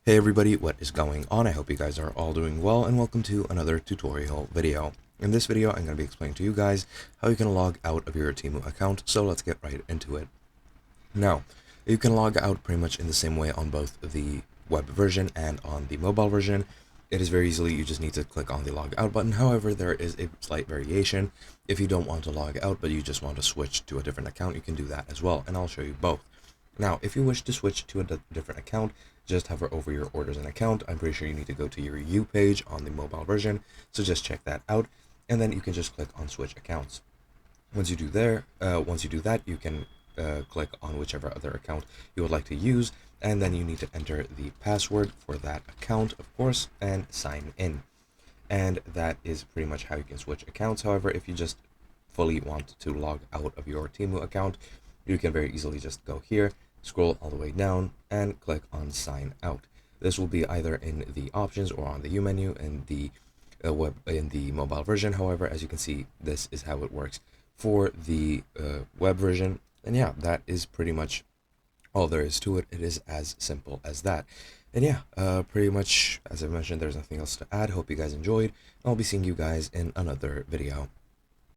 Hey everybody, what is going on? I hope you guys are all doing well and welcome to another tutorial video. In this video, I'm going to be explaining to you guys how you can log out of your Temu account, so let's get right into it. Now, you can log out pretty much in the same way on both the web version and on the mobile version. It is very easily, you just need to click on the log out button. However, there is a slight variation. If you don't want to log out, but you just want to switch to a different account, you can do that as well, and I'll show you both. Now, if you wish to switch to a different account, just hover over your orders and account. I'm pretty sure you need to go to your U page on the mobile version, so just check that out, and then you can just click on switch accounts. Once you do that, you can click on whichever other account you would like to use, and then you need to enter the password for that account, of course, and sign in. And that is pretty much how you can switch accounts. However, if you just fully want to log out of your Temu account, you can very easily just go here, scroll all the way down, and click on sign out. This will be either in the options or on the U menu in the mobile version. However, as you can see, this is how it works for the web version. And yeah, that is pretty much all there is to it. It is as simple as that. And yeah, pretty much as I mentioned, there's nothing else to add. Hope you guys enjoyed. I'll be seeing you guys in another video.